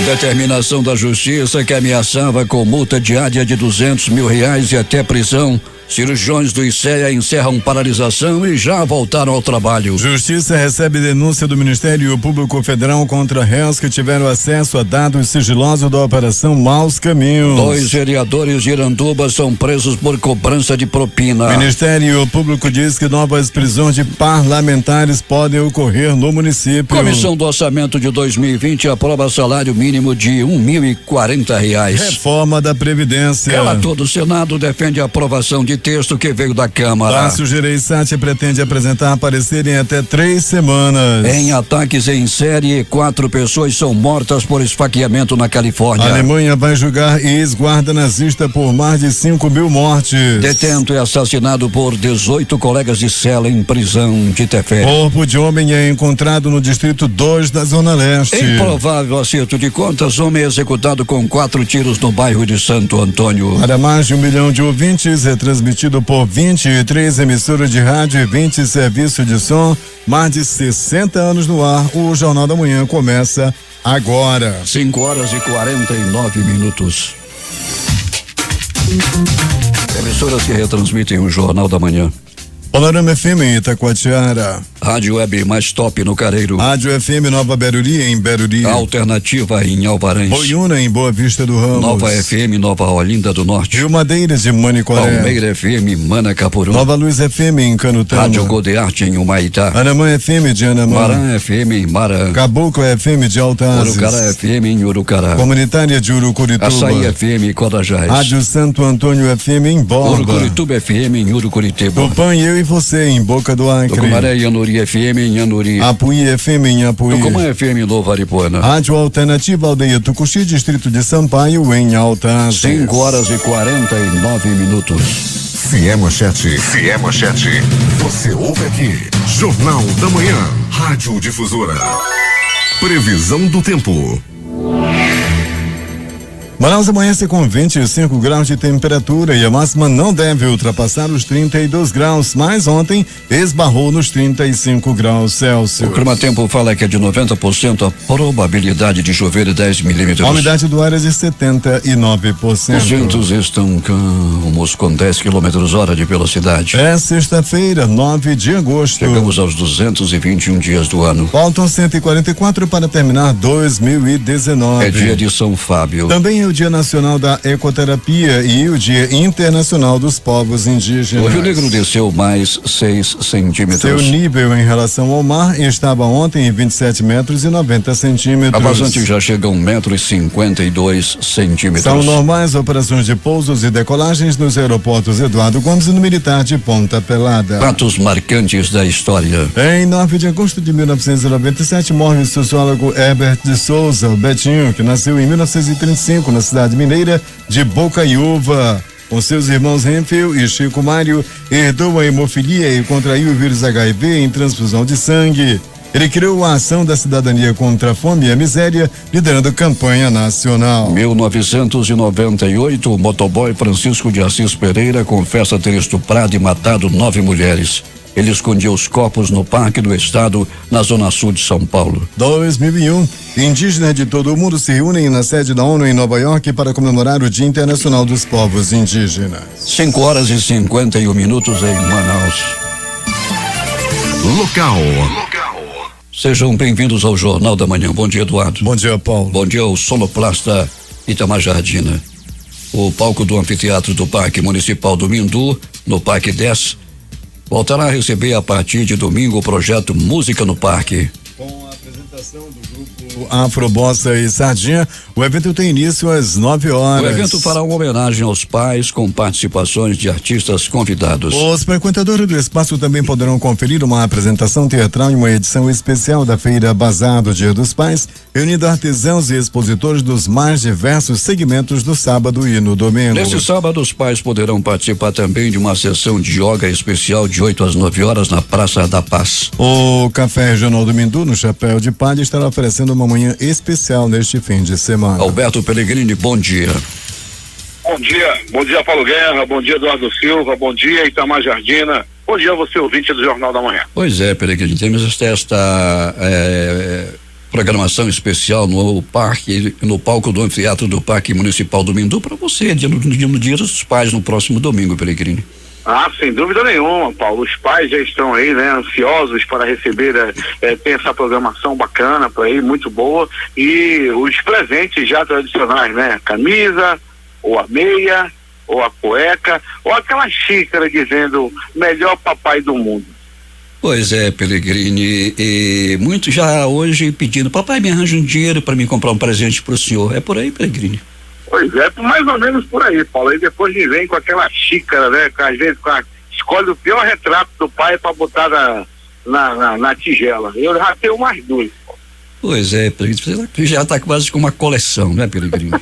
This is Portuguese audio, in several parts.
Determinação da Justiça que ameaçava com multa diária de R$200 mil e até prisão. Cirurgiões do ICEA encerram paralisação e já voltaram ao trabalho. Justiça recebe denúncia do Ministério Público Federal contra réus que tiveram acesso a dados sigilosos da Operação Maus Caminhos. 2 vereadores de Iranduba são presos por cobrança de propina. O Ministério Público diz que novas prisões de parlamentares podem ocorrer no município. Comissão do Orçamento de 2020 aprova salário mínimo de R$1.040. Reforma da Previdência. Relator do Senado defende a aprovação de texto que veio da Câmara. Tássio Gereissati pretende apresentar parecer em até 3 semanas. Em ataques em série, 4 pessoas são mortas por esfaqueamento na Califórnia. A Alemanha vai julgar ex-guarda nazista por mais de 5 mil mortes. Detento é assassinado por 18 colegas de cela em prisão de Tefé. Corpo de homem é encontrado no distrito 2 da Zona Leste. Improvável acerto de contas, homem executado com 4 tiros no bairro de Santo Antônio. Para mais de 1 milhão de ouvintes, é transmitido por 23 emissoras de rádio e 20 serviços de som, mais de 60 anos no ar. O Jornal da Manhã começa agora. 5h49. Emissoras que retransmitem o Jornal da Manhã. Panorama FM em Itacoatiara. Rádio Web mais top no Careiro. Rádio FM Nova Beruri em Beruri. Alternativa em Alvarães. Boiúna em Boa Vista do Ramos. Nova FM Nova Olinda do Norte. Rio Madeiras de Manicoré. Palmeira FM Manacapuru. Nova Luz FM em Canutama. Rádio Godearte em Humaitá. Anamã FM de Anamã. Maran FM em Maran. Caboclo FM de Altazes. Urucará FM em Urucará. Comunitária de Urucurituba. Açaí FM em Codajás. Rádio Santo Antônio FM em Borba. Urucurituba FM em Urucuritiba. Tupã e eu e você em Boca do Acre. Tucumaré e Anuri FM em Anuri. Apuí FM em Apuí. Tucumã FM em Nova Aripuana. Rádio Alternativa Aldeia Tucuxi, distrito de Sampaio em Altazes. 5h49. Fiemachete. Você ouve aqui. Jornal da Manhã. Rádio Difusora. Previsão do tempo. Manaus amanhece com 25 graus de temperatura e a máxima não deve ultrapassar os 32 graus, mas ontem esbarrou nos 35 graus Celsius. O Climatempo fala que é de 90% a probabilidade de chover 10 milímetros. A umidade do ar é de 79%. Os ventos estão calmos com 10 km/h de velocidade. É sexta-feira, 9 de agosto. Chegamos aos 221 dias do ano. Faltam 144 para terminar 2019. É dia de São Fábio. Também é o Dia Nacional da Ecoterapia e o Dia Internacional dos Povos Indígenas. O Rio Negro desceu mais 6 centímetros. Seu nível em relação ao mar estava ontem em 27 metros e 90 centímetros. A vazante já chega a 1,52 m. São normais operações de pousos e decolagens nos aeroportos Eduardo Gomes e no Militar de Ponta Pelada. Fatos marcantes da história. Em 9 de agosto de 1997 morre o sociólogo Herbert de Souza, o Betinho, que nasceu em 1935 na cidade mineira de Bocaiúva. Com seus irmãos Renfel e Chico Mário, herdou a hemofilia e contraiu o vírus HIV em transfusão de sangue. Ele criou a Ação da Cidadania contra a Fome e a Miséria, liderando campanha nacional. 1998, o motoboy Francisco de Assis Pereira confessa ter estuprado e matado 9 mulheres. Ele escondia os corpos no Parque do Estado, na zona sul de São Paulo. 2001, indígenas de todo o mundo se reúnem na sede da ONU em Nova York para comemorar o Dia Internacional dos Povos Indígenas. 5h51 em Manaus. Local. Sejam bem-vindos ao Jornal da Manhã. Bom dia, Eduardo. Bom dia, Paulo. Bom dia ao sonoplasta Itamar Jardina. O palco do anfiteatro do Parque Municipal do Mindu, no Parque 10, voltará a receber a partir de domingo o projeto Música no Parque. Com a apresentação do grupo Afrobossa e Sardinha, o evento tem início às 9 horas. O evento fará uma homenagem aos pais com participações de artistas convidados. Os frequentadores do espaço também poderão conferir uma apresentação teatral e uma edição especial da Feira Bazar do Dia dos Pais, reunindo artesãos e expositores dos mais diversos segmentos do sábado e no domingo. Nesse sábado, os pais poderão participar também de uma sessão de yoga especial de 8 às 9 horas na Praça da Paz. O Café Regional do Mindu, no Chapéu de Palha, estará oferecendo uma manhã especial neste fim de semana. Alberto Pellegrini, bom dia. Bom dia Paulo Guerra, bom dia Eduardo Silva, bom dia Itamar Jardina, bom dia você ouvinte do Jornal da Manhã. Pois é, Pellegrini, temos esta programação especial no parque, no palco do Anfiteatro do Parque Municipal do Mindu para você, no Dia dos Pais, no próximo domingo, Pelegrini. Ah, sem dúvida nenhuma, Paulo. Os pais já estão aí, né, ansiosos para receber, ter essa programação bacana para ele, muito boa, e os presentes já tradicionais, né, a camisa, ou a meia, ou a cueca, ou aquela xícara dizendo melhor papai do mundo. Pois é, Pelegrini, e muitos já hoje pedindo, papai, me arranja um dinheiro para me comprar um presente para o senhor. É por aí, Pelegrini? Pois é, mais ou menos por aí, Paulo. Aí depois me vem com aquela xícara, né? Às vezes escolhe o pior retrato do pai para botar na tigela. Eu já tenho mais dois, Paulo. Pois é, Pelegrini, você já está quase com uma coleção, né, Pelegrini?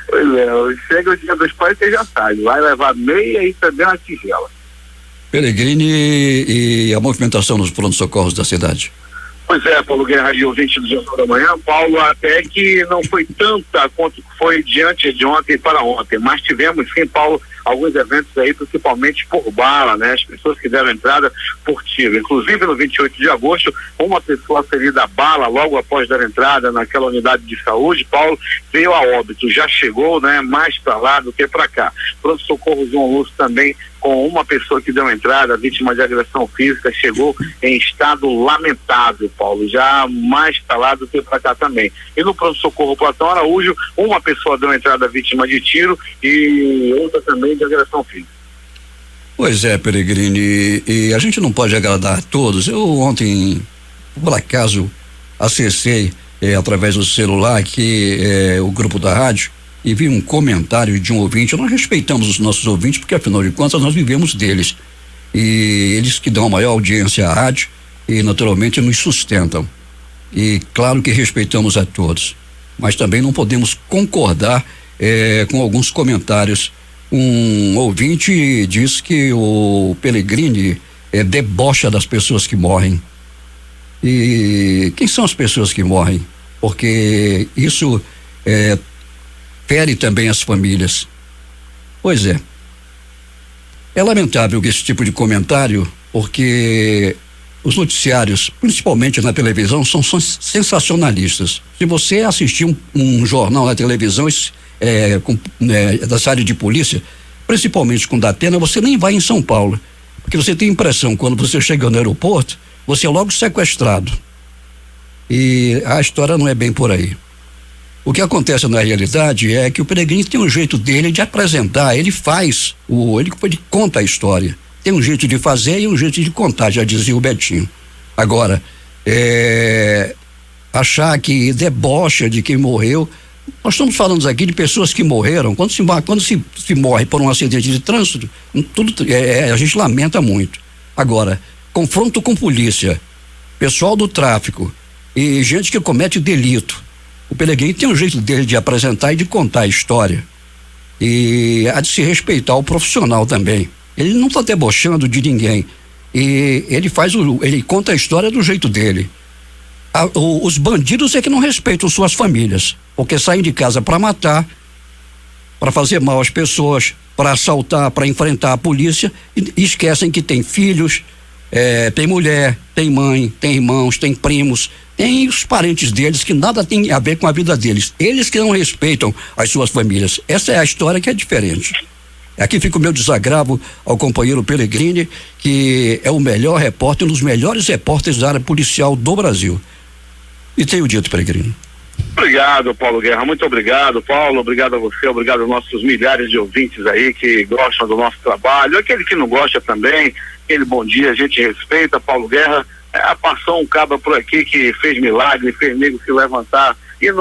Pois é, chega o Dia dos Pais, você já sabe, vai levar meia e também uma tigela. Pelegrini, e a movimentação nos pronto-socorros da cidade? Pois é, Paulo Guerra e ouvinte do Jornal da Manhã, Paulo, até que não foi tanta quanto foi diante de ontem para ontem, mas tivemos sim, Paulo, alguns eventos aí, principalmente por bala, né? As pessoas que deram entrada por tiro. Inclusive no 28 de agosto, uma pessoa ferida a bala logo após dar entrada naquela unidade de saúde, Paulo, veio a óbito, já chegou, né? Mais para lá do que para cá. Pronto-socorro João Lúcio também, com uma pessoa que deu entrada, vítima de agressão física, chegou em estado lamentável, Paulo, já mais para lá do que para cá também. E no pronto-socorro Platão Araújo, uma pessoa deu entrada vítima de tiro e outra também de agressão física. Pois é, Pelegrini, e a gente não pode agradar a todos. Eu ontem, por acaso, acessei através do celular aqui o grupo da rádio e vi um comentário de um ouvinte. Nós respeitamos os nossos ouvintes porque, afinal de contas, nós vivemos deles. E eles que dão a maior audiência à rádio e, naturalmente, nos sustentam. E claro que respeitamos a todos, mas também não podemos concordar com alguns comentários. Um ouvinte diz que o Pelegrini debocha das pessoas que morrem. E quem são as pessoas que morrem? Porque isso fere também as famílias. Pois é. É lamentável esse tipo de comentário, porque os noticiários, principalmente na televisão, são sensacionalistas. Se você assistir um jornal na televisão dessa área de polícia, principalmente com Datena, você nem vai em São Paulo, porque você tem a impressão, quando você chega no aeroporto, você é logo sequestrado. E a história não é bem por aí. O que acontece na realidade é que o Pelegrini tem um jeito dele de apresentar, ele conta a história. Tem um jeito de fazer e um jeito de contar, já dizia o Betinho. Agora, achar que debocha de quem morreu, nós estamos falando aqui de pessoas que morreram. Quando se morre por um acidente de trânsito, a gente lamenta muito. Agora, confronto com polícia, pessoal do tráfico e gente que comete delito, o Pelegrini tem um jeito dele de apresentar e de contar a história. E há de se respeitar o profissional também. Ele não está debochando de ninguém. E ele conta a história do jeito dele. Os bandidos é que não respeitam suas famílias, porque saem de casa para matar, para fazer mal às pessoas, para assaltar, para enfrentar a polícia, e esquecem que tem filhos, tem mulher, tem mãe, tem irmãos, tem primos, tem os parentes deles que nada tem a ver com a vida deles. Eles que não respeitam as suas famílias. Essa é a história que é diferente. Aqui fica o meu desagravo ao companheiro Pelegrini, que é o melhor repórter, um dos melhores repórteres da área policial do Brasil. E tenho dito, Pelegrini. Obrigado, Paulo Guerra, muito obrigado, Paulo, obrigado a você, obrigado aos nossos milhares de ouvintes aí que gostam do nosso trabalho, aquele que não gosta também, aquele bom dia, a gente respeita. Paulo Guerra, passou um cabra por aqui que fez milagre, fez nego se levantar e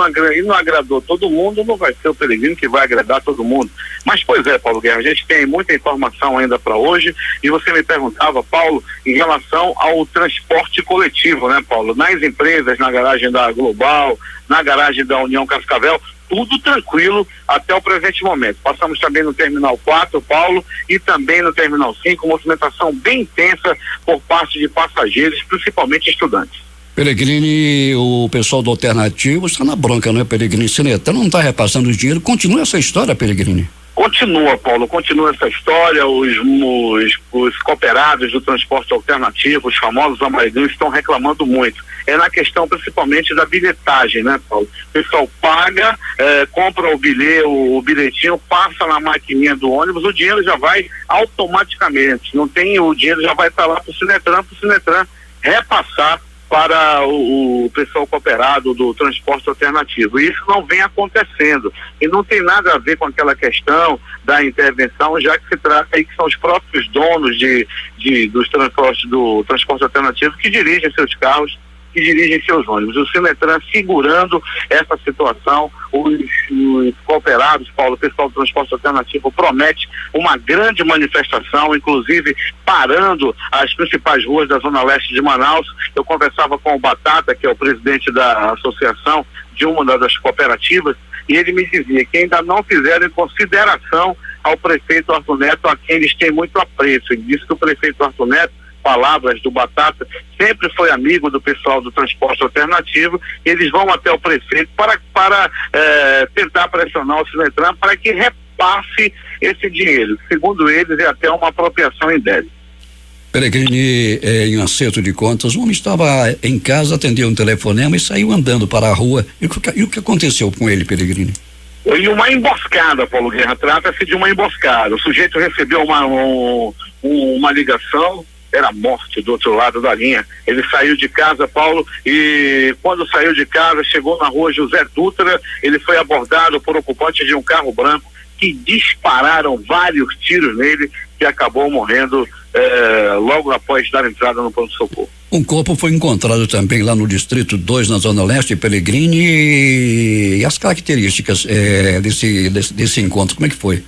não agradou todo mundo, não vai ser o Pelegrini que vai agradar todo mundo. Mas pois é, Paulo Guerra, a gente tem muita informação ainda para hoje, e você me perguntava, Paulo, em relação ao transporte coletivo, né, Paulo? Nas empresas, na garagem da Global, na garagem da União Cascavel, tudo tranquilo até o presente momento. Passamos também no Terminal 4, Paulo, e também no Terminal 5, movimentação bem intensa por parte de passageiros, principalmente estudantes. Pelegrini, o pessoal do Alternativo está na bronca, não é, Pelegrini? Sinetano não está repassando o dinheiro. Continua essa história, Pelegrini? Continua, Paulo, continua essa história. Os cooperados do transporte alternativo, os famosos amarelinhos, estão reclamando muito. É na questão principalmente da bilhetagem, né, Paulo? O pessoal paga, compra o bilhetinho, passa na maquininha do ônibus, o dinheiro já vai automaticamente. Não tem, o dinheiro já vai estar lá para o Sinetran repassar para o pessoal cooperado do transporte alternativo. E isso não vem acontecendo. E não tem nada a ver com aquela questão da intervenção, já que se trata aí que são os próprios donos do transporte alternativo que dirigem seus carros, que dirigem seus ônibus. O Sinetran segurando essa situação, os cooperados, Paulo, o pessoal do transporte alternativo promete uma grande manifestação, inclusive parando as principais ruas da Zona Leste de Manaus. Eu conversava com o Batata, que é o presidente da associação de uma das cooperativas, e ele me dizia que ainda não fizeram em consideração ao prefeito Arthur Neto, a quem eles têm muito apreço. Ele disse que o prefeito Arthur Neto, palavras do Batata, sempre foi amigo do pessoal do transporte alternativo. Eles vão até o prefeito para tentar pressionar o Sinetran para que repasse esse dinheiro. Segundo eles, é até uma apropriação indébita. Peregrini, em um acerto de contas, o homem estava em casa, atendeu um telefonema e saiu andando para a rua. E o que aconteceu com ele, Peregrini? Foi uma emboscada, Paulo Guerra. Trata-se de uma emboscada. O sujeito recebeu uma ligação, era morte do outro lado da linha. Ele saiu de casa, Paulo, e quando saiu de casa, chegou na rua José Dutra, ele foi abordado por ocupantes de um carro branco que dispararam vários tiros nele, que acabou morrendo logo após dar entrada no pronto-socorro. Um corpo foi encontrado também lá no Distrito 2, na Zona Leste, Peregrini, e as características desse encontro, como é que foi?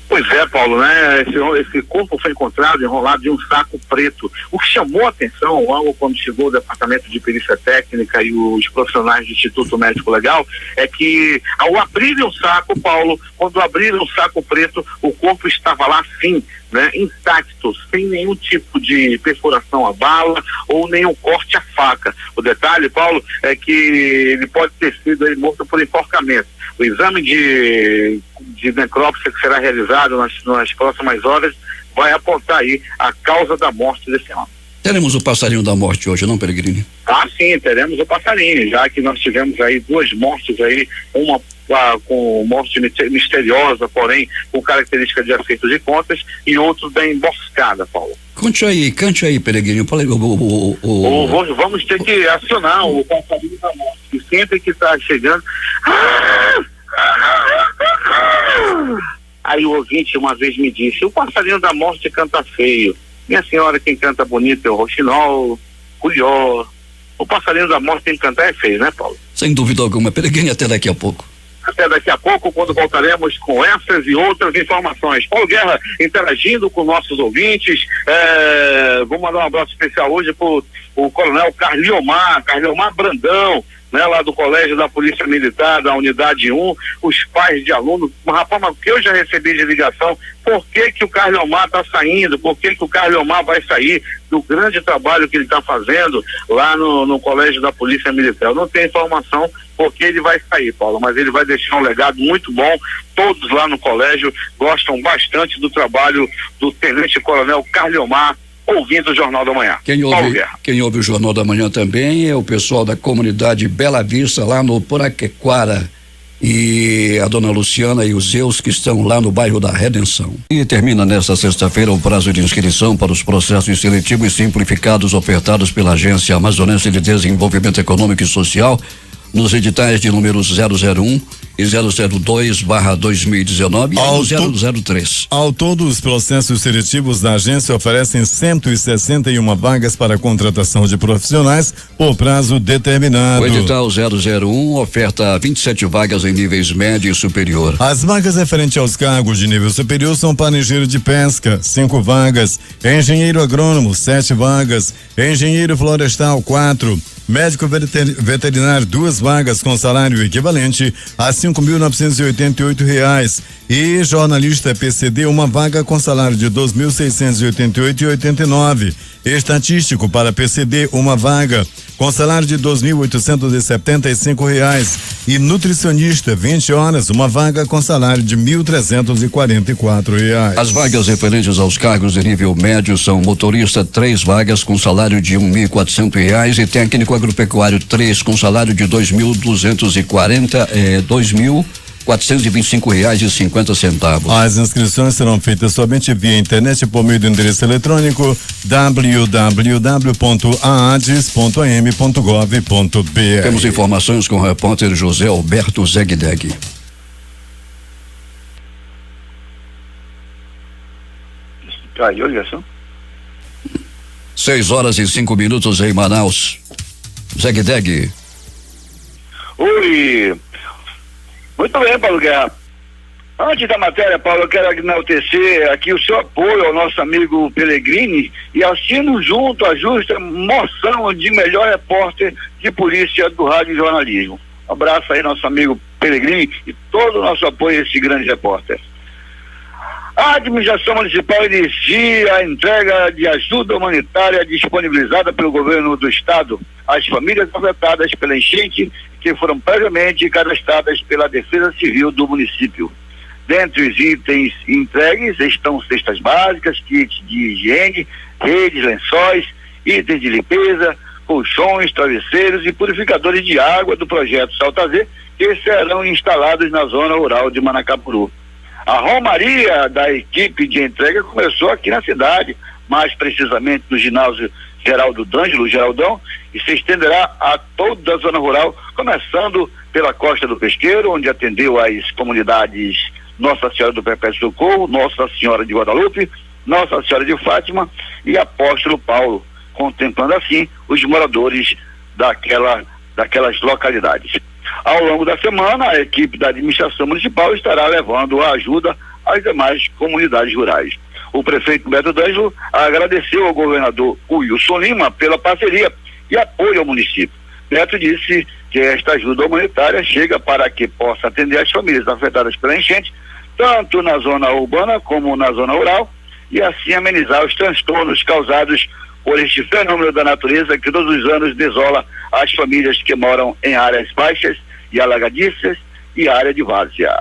Pois é, Paulo, né? Esse corpo foi encontrado enrolado em um saco preto. O que chamou a atenção logo quando chegou o Departamento de Perícia Técnica e os profissionais do Instituto Médico Legal é que, ao abrirem o saco, Paulo, quando abriram o saco preto, o corpo estava lá sim, né, intacto, sem nenhum tipo de perfuração à bala ou nenhum corte à faca. O detalhe, Paulo, é que ele pode ter sido morto por enforcamento. O exame de necrópsia que será realizado nas próximas horas vai apontar aí a causa da morte desse homem. Teremos o passarinho da morte hoje, não, Peregrini? Ah, sim, teremos o passarinho, já que nós tivemos aí 2 mortes aí, uma com morte misteriosa, porém com característica de acerto de contas, e outro da emboscada, Paulo. Cante aí, Peregrini. Vamos ter que acionar o passarinho da morte, que sempre que está chegando. Aí o ouvinte uma vez me disse: o passarinho da morte canta feio. Minha senhora, quem canta bonito é o roxinol, cuió. O passarinho da morte tem que cantar é feio, né, Paulo? Sem dúvida alguma. Peregrini, até daqui a pouco. Até daqui a pouco, quando voltaremos com essas e outras informações. Paulo Guerra interagindo com nossos ouvintes. Vou mandar um abraço especial hoje pro o coronel Carliomar Brandão, né, lá do Colégio da Polícia Militar, da Unidade 1, os pais de alunos. Rapaz, mas que eu já recebi de ligação, por que o Carliomar está saindo, por que o Carliomar vai sair do grande trabalho que ele está fazendo lá no Colégio da Polícia Militar. Eu não tenho informação porque ele vai sair, Paulo, mas ele vai deixar um legado muito bom. Todos lá no colégio gostam bastante do trabalho do Tenente Coronel Carliomar, ouvindo o Jornal da Manhã. Quem ouve o Jornal da Manhã também é o pessoal da comunidade Bela Vista, lá no Poraquequara, e a dona Luciana e os Zeus, que estão lá no bairro da Redenção. E termina nesta sexta-feira o prazo de inscrição para os processos seletivos simplificados ofertados pela Agência Amazonense de Desenvolvimento Econômico e Social nos editais de números 001 e 002/2019 e 003. Ao todo, os processos seletivos da agência oferecem 161 vagas para contratação de profissionais por prazo determinado. O edital 001 oferta 27 vagas em níveis médio e superior. As vagas referentes aos cargos de nível superior são para engenheiro de pesca, 5 vagas, engenheiro agrônomo, 7 vagas, engenheiro florestal, 4, médico veterinário, 2 vagas com salário equivalente a R$5.988 e jornalista PCD, 1 vaga com salário de R$2.688,89. Estatístico para PCD, 1 vaga com salário de R$2.875. e nutricionista 20 horas, uma vaga com salário de R$ 1.344. As vagas referentes aos cargos de nível médio são motorista 3 vagas com salário de R$ 1.400 e técnico agropecuário 3 com salário de R$ 2.425,50. As inscrições serão feitas somente via internet por meio do endereço eletrônico www.aades.am.gov.br. Temos informações com o repórter José Alberto Zegdeg. Caiu a ligação? 6h05 em Manaus. Zegdeg. Oi. Muito bem, Paulo Guerra. Antes da matéria, Paulo, eu quero enaltecer aqui o seu apoio ao nosso amigo Pellegrini e assino junto a justa moção de melhor repórter de polícia do rádio e jornalismo. Um abraço aí, nosso amigo Pellegrini, e todo o nosso apoio a esse grande repórter. A administração municipal inicia a entrega de ajuda humanitária disponibilizada pelo governo do estado às famílias afetadas pela enchente que foram previamente cadastradas pela Defesa Civil do município. Dentre os itens entregues estão cestas básicas, kits de higiene, redes, lençóis, itens de limpeza, colchões, travesseiros e purificadores de água do projeto Salta Z, que serão instalados na zona rural de Manacapuru. A romaria da equipe de entrega começou aqui na cidade, mais precisamente no ginásio Geraldo D'Angelo, Geraldão, e se estenderá a toda a zona rural, começando pela Costa do Pesqueiro, onde atendeu as comunidades Nossa Senhora do Perpétuo Socorro, Nossa Senhora de Guadalupe, Nossa Senhora de Fátima e Apóstolo Paulo, contemplando assim os moradores daquelas localidades. Ao longo da semana, a equipe da administração municipal estará levando a ajuda às demais comunidades rurais. O prefeito Beto D'Angelo agradeceu ao governador Wilson Lima pela parceria e apoio ao município. Beto disse que esta ajuda humanitária chega para que possa atender as famílias afetadas pela enchente, tanto na zona urbana como na zona rural, e assim amenizar os transtornos causados por este fenômeno da natureza que todos os anos desola as famílias que moram em áreas baixas e alagadiças e área de várzea.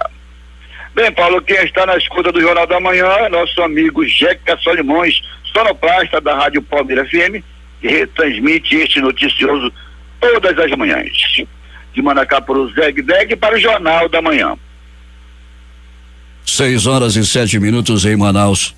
Bem, Paulo, quem está na escuta do Jornal da Manhã é nosso amigo Jeca Solimões, sonoplasta da Rádio Palmeira FM, que retransmite este noticioso todas as manhãs. De Manacapuru, Zegdeg para o Jornal da Manhã. 6h07 em Manaus.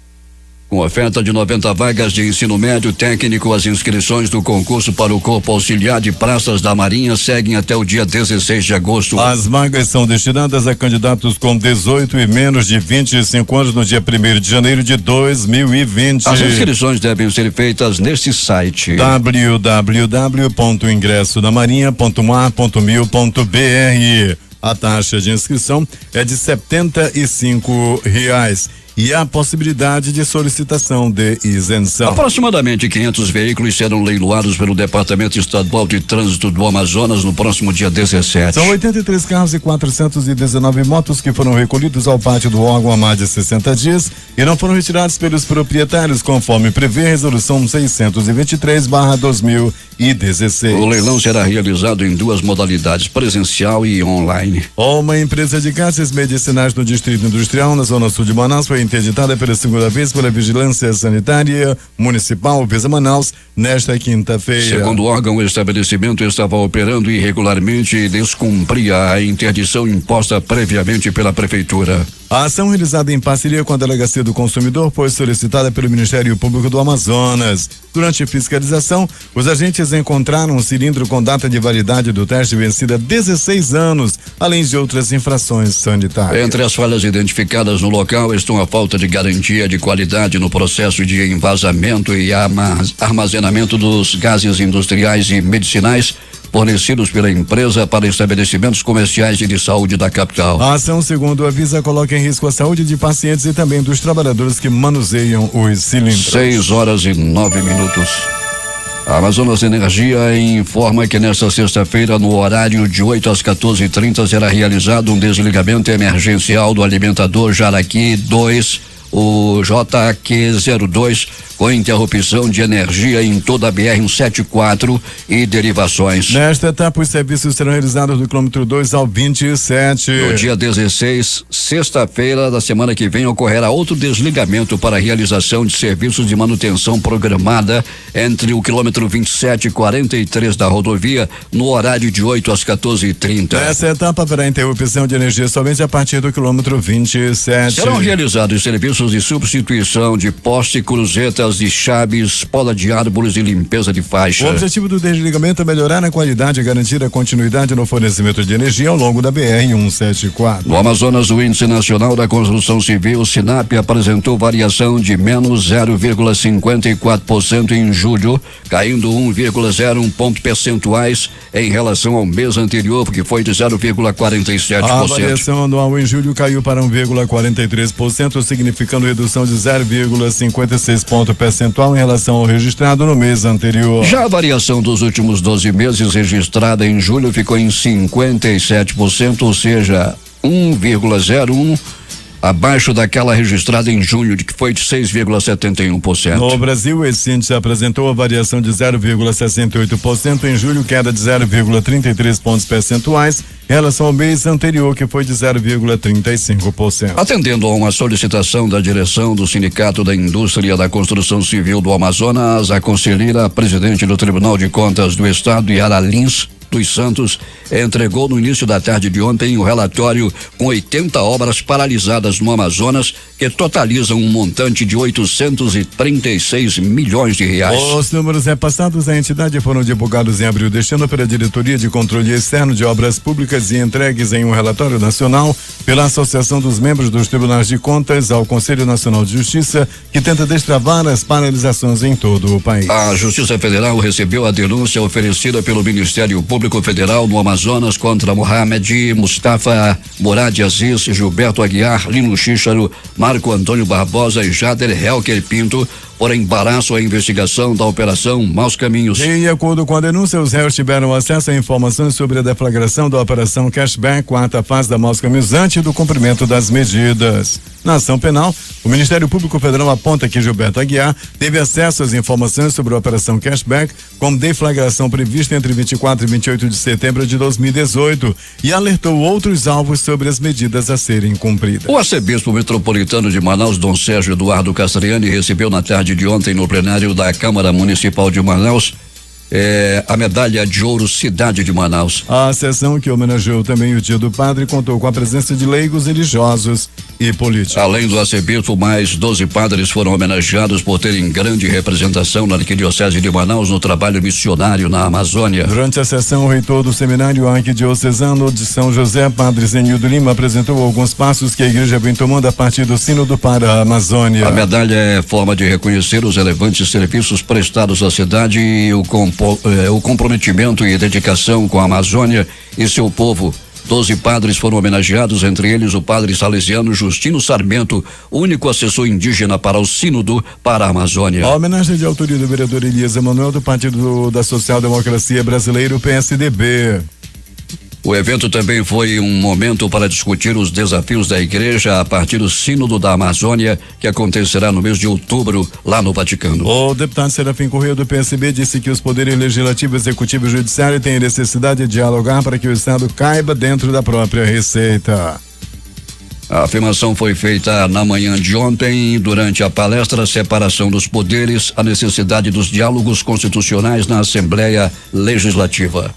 Com oferta de 90 vagas de ensino médio técnico, as inscrições do concurso para o Corpo Auxiliar de Praças da Marinha seguem até o dia 16 de agosto. As vagas são destinadas a candidatos com 18 e menos de 25 anos no dia 1º de janeiro de 2020. As inscrições devem ser feitas neste site: www.ingressodamarinha.mar.mil.br. A taxa de inscrição é de R$75 e há possibilidade de solicitação de isenção. Aproximadamente 500 veículos serão leiloados pelo Departamento Estadual de Trânsito do Amazonas no próximo dia 17. São 83 carros e 419 motos que foram recolhidos ao pátio do órgão há mais de 60 dias e não foram retirados pelos proprietários, conforme prevê a resolução 623/2016. O leilão será realizado em 2 modalidades, presencial e online. Uma empresa de gases medicinais no Distrito Industrial, na zona sul de Manaus, foi interditada pela segunda vez pela Vigilância Sanitária Municipal Visa Manaus nesta quinta-feira. Segundo o órgão, o estabelecimento estava operando irregularmente e descumpria a interdição imposta previamente pela Prefeitura. A ação realizada em parceria com a Delegacia do Consumidor foi solicitada pelo Ministério Público do Amazonas. Durante a fiscalização, os agentes encontraram um cilindro com data de validade do teste vencida há 16 anos, além de outras infrações sanitárias. Entre as falhas identificadas no local estão a falta de garantia de qualidade no processo de envasamento e armazenamento dos gases industriais e medicinais fornecidos pela empresa para estabelecimentos comerciais e de saúde da capital. A ação, segundo a Visa, coloca em risco a saúde de pacientes e também dos trabalhadores que manuseiam os cilindros. 6h09. A Amazonas Energia informa que nesta sexta-feira, no horário de 8 às 14h30, será realizado um desligamento emergencial do alimentador Jaraqui 2, o JQ02, com interrupção de energia em toda a BR-174 e derivações. Nesta etapa, os serviços serão realizados do quilômetro 2 ao 27. No dia 16, sexta-feira da semana que vem, ocorrerá outro desligamento para a realização de serviços de manutenção programada entre o quilômetro 27 e 43 da rodovia, no horário de 8 às 14h30. Nessa etapa, haverá interrupção de energia somente a partir do quilômetro 27. Serão realizados serviços de substituição de poste, cruzetas de chaves, poda de árvores e limpeza de faixa. O objetivo do desligamento é melhorar a qualidade e garantir a continuidade no fornecimento de energia ao longo da BR-174. No Amazonas, o Índice Nacional da Construção Civil, SINAP, apresentou variação de menos 0,54% em julho, caindo 1,01 pontos percentuais em relação ao mês anterior, que foi de 0,47%. A variação anual em julho caiu para 1,43%, significando redução de 0,56 ponto percentual em relação ao registrado no mês anterior. Já a variação dos últimos 12 meses registrada em julho ficou em 57%, ou seja, 1,01 abaixo daquela registrada em junho, que foi de 6,71%. No Brasil, esse índice apresentou a variação de 0,68% em julho, queda de 0,33 pontos percentuais em relação ao mês anterior, que foi de 0,35%. Atendendo a uma solicitação da direção do Sindicato da Indústria da Construção Civil do Amazonas, a conselheira presidente do Tribunal de Contas do Estado, Yara Lins dos Santos, entregou no início da tarde de ontem o relatório com 80 obras paralisadas no Amazonas, que totalizam um montante de 836 milhões de reais. Os números repassados à entidade foram divulgados em abril deste ano pela Diretoria de Controle Externo de Obras Públicas e entregues em um relatório nacional pela Associação dos Membros dos Tribunais de Contas ao Conselho Nacional de Justiça, que tenta destravar as paralisações em todo o país. A Justiça Federal recebeu a denúncia oferecida pelo Ministério Público Federal no Amazonas contra Mohamed Mustafa Morad Aziz, Gilberto Aguiar, Lino Xícharo, Marco Antônio Barbosa e Jader Helker Pinto por embaraço à investigação da Operação Maus Caminhos. De acordo com a denúncia, os réus tiveram acesso a informações sobre a deflagração da Operação Cashback, quarta fase da Maus Caminhos, antes do cumprimento das medidas. Na ação penal, o Ministério Público Federal aponta que Gilberto Aguiar teve acesso às informações sobre a Operação Cashback, com deflagração prevista entre 24 e 28 de setembro de 2018, e alertou outros alvos sobre as medidas a serem cumpridas. O arcebispo metropolitano de Manaus, Dom Sérgio Eduardo Castriani, recebeu na tarde de ontem no plenário da Câmara Municipal de Manaus a medalha de ouro Cidade de Manaus. A sessão, que homenageou também o Dia do Padre, contou com a presença de leigos, religiosos e políticos. Além do arcebispo, mais 12 padres foram homenageados por terem grande representação na Arquidiocese de Manaus no trabalho missionário na Amazônia. Durante a sessão, o reitor do Seminário Arquidiocesano de São José, Padre Zenildo Lima, apresentou alguns passos que a igreja vem tomando a partir do Sínodo para a Amazônia. A medalha é forma de reconhecer os relevantes serviços prestados à cidade e o comprometimento e dedicação com a Amazônia e seu povo. 12 padres foram homenageados, entre eles o padre salesiano Justino Sarmento, único assessor indígena para o Sínodo para a Amazônia. A homenagem de autoria do vereador Elias Emanuel, do Partido da Social Democracia Brasileira, o PSDB. O evento também foi um momento para discutir os desafios da igreja a partir do Sínodo da Amazônia, que acontecerá no mês de outubro, lá no Vaticano. O deputado Serafim Correia, do PSB, disse que os poderes legislativo, executivo e judiciário têm necessidade de dialogar para que o Estado caiba dentro da própria receita. A afirmação foi feita na manhã de ontem, durante a palestra Separação dos Poderes, a necessidade dos diálogos constitucionais na Assembleia Legislativa.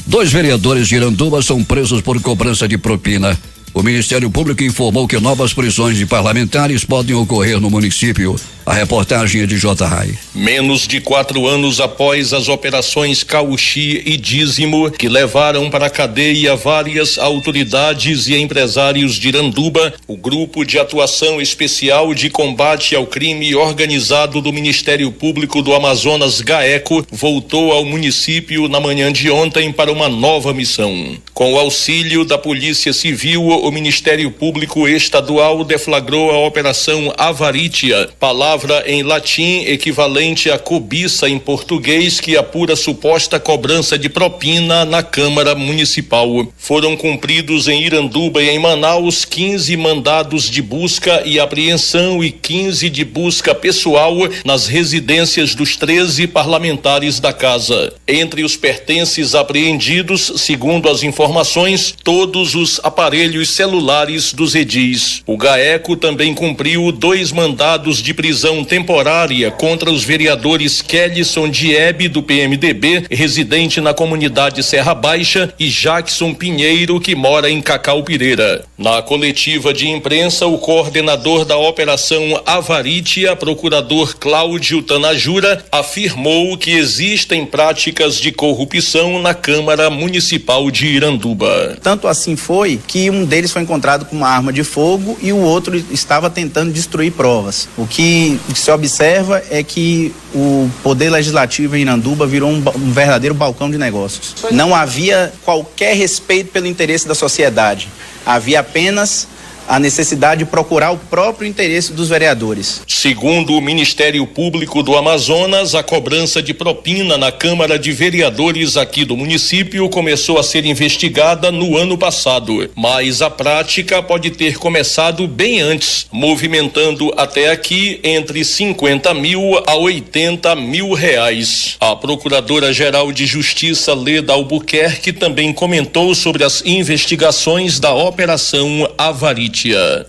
2 vereadores de Iranduba são presos por cobrança de propina. O Ministério Público informou que novas prisões de parlamentares podem ocorrer no município. A reportagem é de J. Rai. Menos de 4 anos após as operações Cauxi e Dízimo, que levaram para a cadeia várias autoridades e empresários de Iranduba, o Grupo de Atuação Especial de Combate ao Crime Organizado do Ministério Público do Amazonas, GAECO, voltou ao município na manhã de ontem para uma nova missão. Com o auxílio da Polícia Civil, o Ministério Público Estadual deflagrou a Operação Avarítia, palavra palavra em latim equivalente a cobiça em português que apura suposta cobrança de propina na Câmara Municipal. Foram cumpridos em Iranduba e em Manaus 15 mandados de busca e apreensão e 15 de busca pessoal nas residências dos 13 parlamentares da casa. Entre os pertences apreendidos, segundo as informações, todos os aparelhos celulares dos edis. O GAECO também cumpriu 2 mandados de prisão temporária contra os vereadores Kellyson Diebe, do PMDB, residente na comunidade Serra Baixa, e Jackson Pinheiro, que mora em Cacaupireira. Na coletiva de imprensa, o coordenador da Operação Avarítia, procurador Cláudio Tanajura, afirmou que existem práticas de corrupção na Câmara Municipal de Iranduba. Tanto assim foi que um deles foi encontrado com uma arma de fogo e o outro estava tentando destruir provas. O que se observa é que o Poder Legislativo em Iranduba virou um verdadeiro balcão de negócios. Não havia qualquer respeito pelo interesse da sociedade. Havia apenas a necessidade de procurar o próprio interesse dos vereadores. Segundo o Ministério Público do Amazonas, a cobrança de propina na Câmara de Vereadores aqui do município começou a ser investigada no ano passado, mas a prática pode ter começado bem antes, movimentando até aqui entre 50 mil a 80 mil reais. A Procuradora-Geral de Justiça, Leda Albuquerque, também comentou sobre as investigações da Operação Avarítia.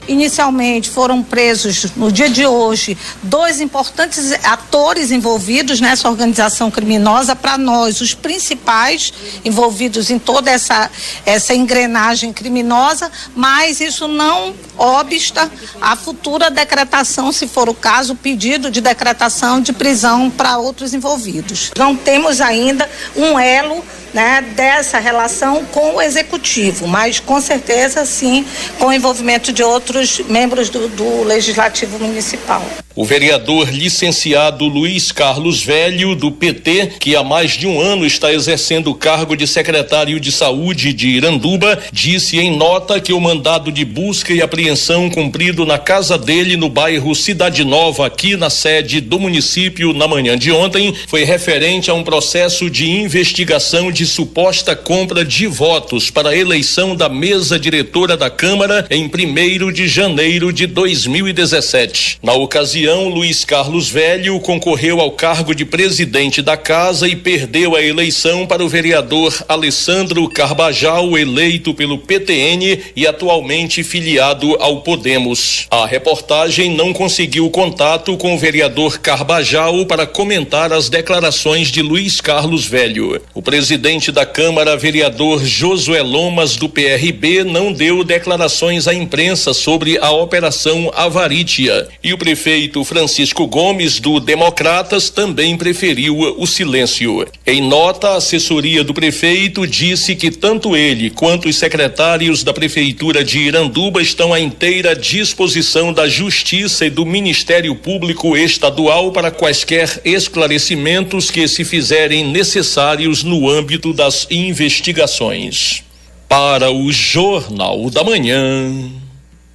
Inicialmente foram presos no dia de hoje 2 importantes atores envolvidos nessa organização criminosa, para nós os principais envolvidos em toda essa engrenagem criminosa, mas isso não obsta a futura decretação, se for o caso, o pedido de decretação de prisão para outros envolvidos. Não temos ainda um elo, né, dessa relação com o executivo, mas com certeza sim com o envolvimento de outros membros do Legislativo Municipal. O vereador licenciado Luiz Carlos Velho, do PT, que há mais de um ano está exercendo o cargo de secretário de Saúde de Iranduba, disse em nota que o mandado de busca e apreensão cumprido na casa dele no bairro Cidade Nova, aqui na sede do município, na manhã de ontem, foi referente a um processo de investigação de suposta compra de votos para a eleição da mesa diretora da Câmara em 1º de janeiro de 2017. Na ocasião, Luiz Carlos Velho concorreu ao cargo de presidente da casa e perdeu a eleição para o vereador Alessandro Carbajal, eleito pelo PTN e atualmente filiado ao Podemos. A reportagem não conseguiu contato com o vereador Carbajal para comentar as declarações de Luiz Carlos Velho. O presidente da Câmara, vereador Josué Lomas, do PRB, não deu declarações à imprensa sobre a Operação Avarítia, e o prefeito Francisco Gomes, do Democratas, também preferiu o silêncio. Em nota, a assessoria do prefeito disse que tanto ele quanto os secretários da Prefeitura de Iranduba estão à inteira disposição da Justiça e do Ministério Público Estadual para quaisquer esclarecimentos que se fizerem necessários no âmbito das investigações. Para o Jornal da Manhã,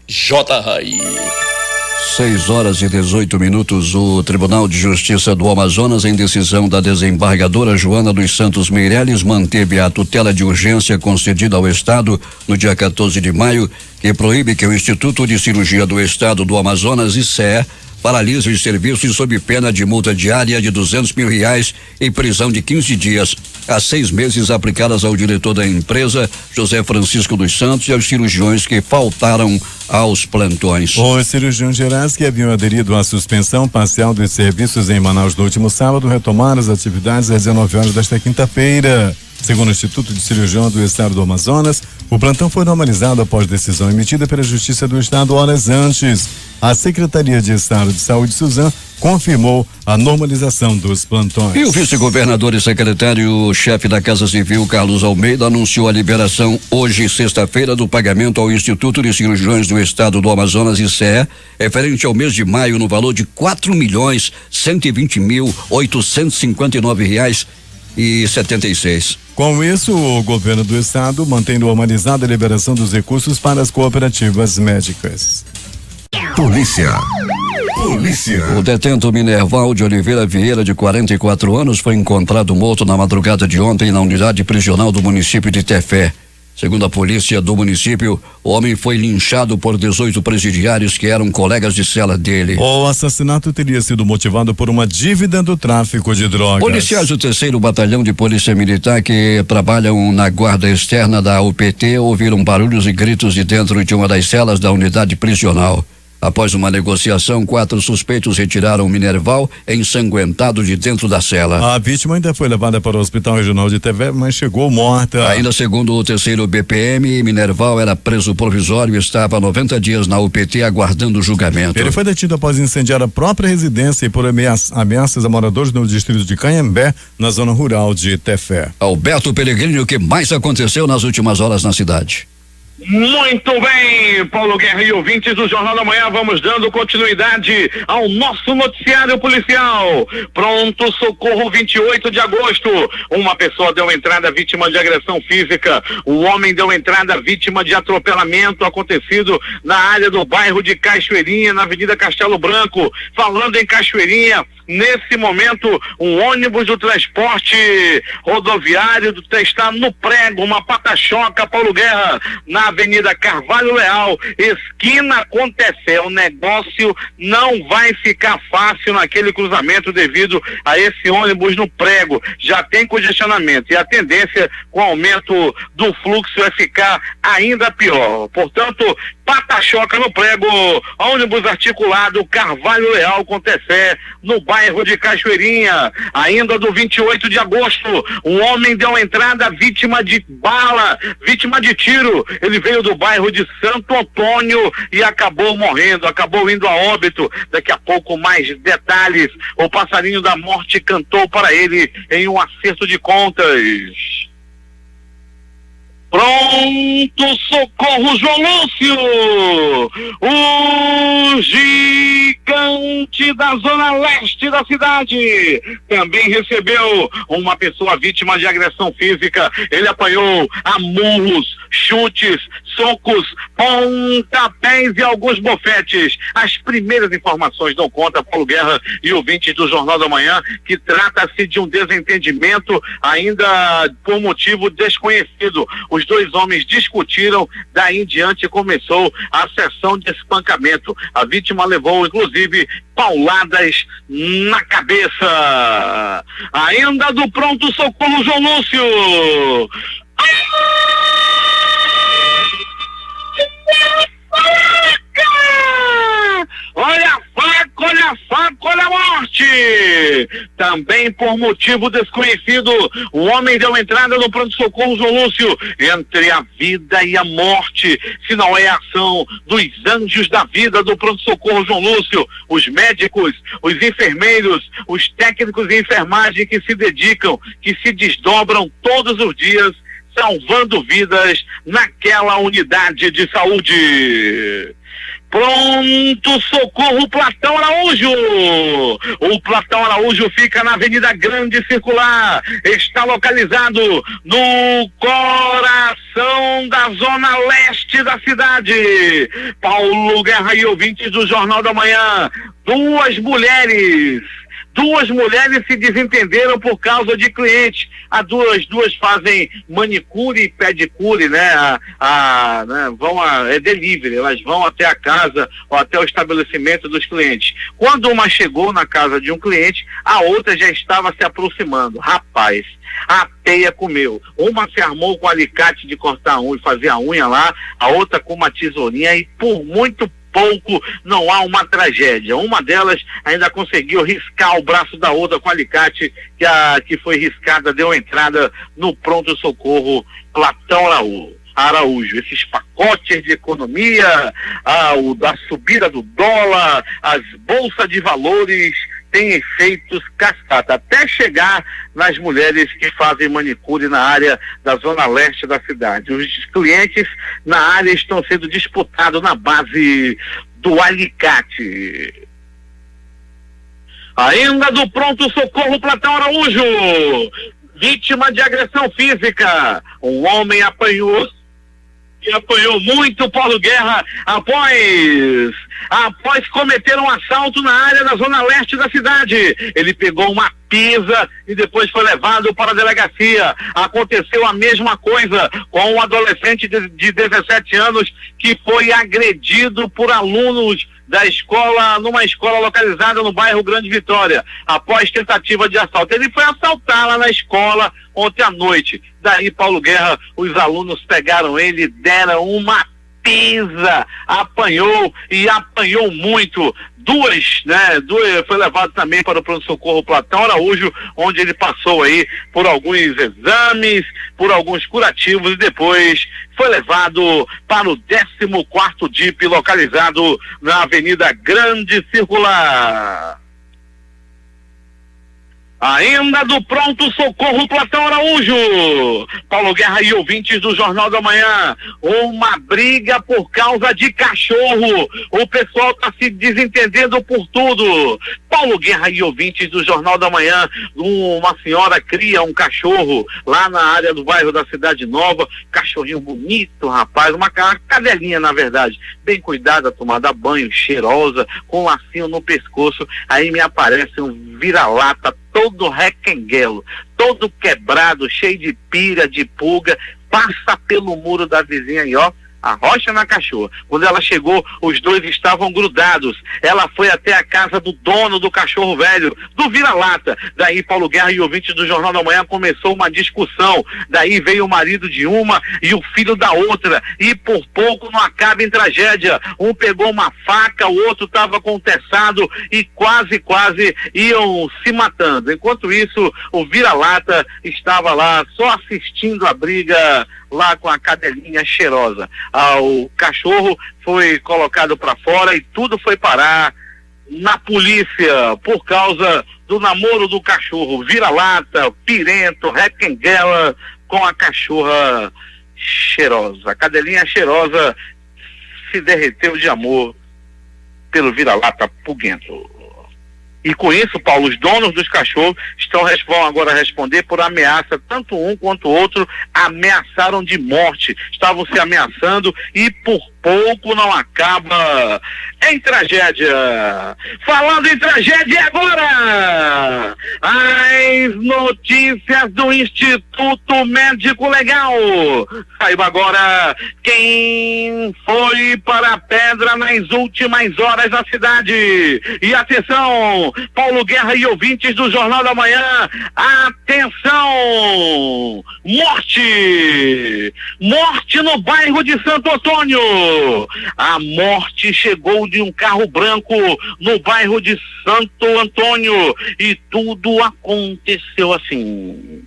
J. Rai. 6h18. O Tribunal de Justiça do Amazonas, em decisão da desembargadora Joana dos Santos Meireles, manteve a tutela de urgência concedida ao Estado no dia 14 de maio, que proíbe que o Instituto de Cirurgia do Estado do Amazonas, ICE, paralise os serviços sob pena de multa diária de R$200 mil e prisão de 15 dias a 6 meses aplicadas ao diretor da empresa, José Francisco dos Santos, e aos cirurgiões que faltaram aos plantões. Os cirurgiões gerais que haviam aderido à suspensão parcial dos serviços em Manaus no último sábado retomaram as atividades às 19 horas desta quinta-feira. Segundo o Instituto de Cirurgião do Estado do Amazonas, o plantão foi normalizado após decisão emitida pela Justiça do Estado horas antes. A Secretaria de Estado de Saúde, Suzan, confirmou a normalização dos plantões. E o vice-governador e secretário-chefe da Casa Civil, Carlos Almeida, anunciou a liberação hoje, sexta-feira, do pagamento ao Instituto de Cirurgiões do Estado do Amazonas, ICE, referente ao mês de maio, no valor de R$4.120.859,76. Com isso, o governo do estado mantém normalizada a liberação dos recursos para as cooperativas médicas. Polícia. Polícia. O detento Minerval de Oliveira Vieira, de 44 anos, foi encontrado morto na madrugada de ontem na unidade prisional do município de Tefé. Segundo a polícia do município, o homem foi linchado por 18 presidiários que eram colegas de cela dele. O assassinato teria sido motivado por uma dívida do tráfico de drogas. Policiais do 3º Batalhão de Polícia Militar que trabalham na guarda externa da UPT ouviram barulhos e gritos de dentro de uma das celas da unidade prisional. Após uma negociação, 4 suspeitos retiraram o Minerval ensanguentado de dentro da cela. A vítima ainda foi levada para o Hospital Regional de Tefé, mas chegou morta. Ainda segundo o 3º BPM, Minerval era preso provisório e estava há 90 dias na UPT aguardando julgamento. Ele foi detido após incendiar a própria residência e por ameaças a moradores no distrito de Canhambé, na zona rural de Tefé. Alberto Peregrini, o que mais aconteceu nas últimas horas na cidade? Muito bem, Paulo Guerra e ouvintes do Jornal da Manhã, vamos dando continuidade ao nosso noticiário policial. Pronto socorro, 28 de agosto, uma pessoa deu entrada vítima de agressão física, o homem deu entrada vítima de atropelamento acontecido na área do bairro de Cachoeirinha, na Avenida Castelo Branco. Falando em Cachoeirinha, nesse momento, um ônibus do transporte rodoviário está no prego, uma pata-choca, Paulo Guerra, na Avenida Carvalho Leal, esquina com Tefé. O negócio não vai ficar fácil naquele cruzamento devido a esse ônibus no prego. Já tem congestionamento e a tendência com o aumento do fluxo é ficar ainda pior. Portanto, pata-choca no prego, ônibus articulado Carvalho Leal com Tefé, no bairro de Cachoeirinha. Ainda do 28 de agosto, um homem deu entrada vítima de bala, vítima de tiro. Ele veio do bairro de Santo Antônio e acabou morrendo, acabou indo a óbito. Daqui a pouco mais detalhes. O passarinho da morte cantou para ele em um acerto de contas. Pronto socorro, João Lúcio, o gigante da zona leste da cidade, também recebeu uma pessoa vítima de agressão física. Ele apanhou a murros, chutes, socos, pontapés e alguns bofetes. As primeiras informações dão conta, Paulo Guerra e ouvintes do Jornal da Manhã, que trata-se de um desentendimento ainda por motivo desconhecido. Os dois homens discutiram, daí em diante começou a sessão de espancamento. A vítima levou, inclusive, pauladas na cabeça. Ainda do pronto socorro, João Lúcio. Olha a faca, olha a faca, olha a morte! Também por motivo desconhecido, o homem deu entrada no pronto-socorro João Lúcio, entre a vida e a morte, se não é a ação dos anjos da vida do pronto-socorro João Lúcio, os médicos, os enfermeiros, os técnicos de enfermagem que se dedicam, que se desdobram todos os dias, salvando vidas naquela unidade de saúde. Pronto socorro Platão Araújo. O Platão Araújo fica na Avenida Grande Circular, está localizado no coração da zona leste da cidade. Paulo Guerra e ouvintes do Jornal da Manhã, duas mulheres se desentenderam por causa de cliente. As duas fazem manicure e pedicure, né? É delivery, elas vão até a casa ou até o estabelecimento dos clientes. Quando uma chegou na casa de um cliente, a outra já estava se aproximando. Rapaz, a peia comeu. Uma se armou com alicate de cortar a unha, fazer a unha lá, a outra com uma tesourinha, e por muito pouco não há uma tragédia. Uma delas ainda conseguiu riscar o braço da outra com alicate, que foi riscada, deu entrada no pronto-socorro Platão Araújo. Esses pacotes de economia, da subida do dólar, as bolsas de valores tem efeitos cascata, até chegar nas mulheres que fazem manicure na área da zona leste da cidade. Os clientes na área estão sendo disputados na base do alicate. Ainda do pronto-socorro Platão Araújo, vítima de agressão física, um homem apanhou E apanhou muito Paulo Guerra após cometer um assalto na área da zona leste da cidade. Ele pegou uma pisa e depois foi levado para a delegacia. Aconteceu a mesma coisa com um adolescente de 17 anos que foi agredido por alunos da escola, numa escola localizada no bairro Grande Vitória, após tentativa de assalto. Ele foi assaltar lá na escola ontem à noite. Daí, Paulo Guerra, os alunos pegaram ele, deram uma pisa, apanhou muito. Duas, foi levado também para o pronto-socorro Platão Araújo, onde ele passou aí por alguns exames, por alguns curativos e depois foi levado para o 14º DIP, localizado na Avenida Grande Circular. Ainda do pronto-socorro Platão Araújo, Paulo Guerra e ouvintes do Jornal da Manhã, uma briga por causa de cachorro, o pessoal está se desentendendo por tudo. Paulo Guerra e ouvintes do Jornal da Manhã, uma senhora cria um cachorro lá na área do bairro da Cidade Nova, cachorrinho bonito, rapaz, uma cadelinha na verdade, bem cuidada, tomada banho, cheirosa, com um lacinho no pescoço. Aí me aparece um vira-lata todo requenguelo, todo quebrado, cheio de pira, de pulga, passa pelo muro da vizinha e ó, arrocha na cachorra. Quando ela chegou, os dois estavam grudados. Ela foi até a casa do dono do cachorro velho, do vira-lata. Daí Paulo Guerra e ouvintes do Jornal da Manhã começou uma discussão. Daí veio o marido de uma e o filho da outra. E por pouco não acaba em tragédia. Um pegou uma faca, o outro estava com um teçado e quase iam se matando. Enquanto isso, o vira-lata estava lá só assistindo a briga lá com a cadelinha cheirosa. O cachorro foi colocado para fora e tudo foi parar na polícia por causa do namoro do cachorro vira-lata, pirento, requenguela com a cachorra cheirosa. A cadelinha cheirosa se derreteu de amor pelo vira-lata puguento. E com isso, Paulo, os donos dos cachorros vão agora responder por ameaça. Tanto um quanto o outro ameaçaram de morte. Estavam se ameaçando e por pouco não acaba em tragédia. Falando em tragédia agora, as notícias do Instituto Médico Legal. Saiba agora quem foi para a pedra nas últimas horas da cidade. E atenção, Paulo Guerra e ouvintes do Jornal da Manhã, atenção! Morte no bairro de Santo Antônio. A morte chegou de um carro branco no bairro de Santo Antônio e tudo aconteceu assim.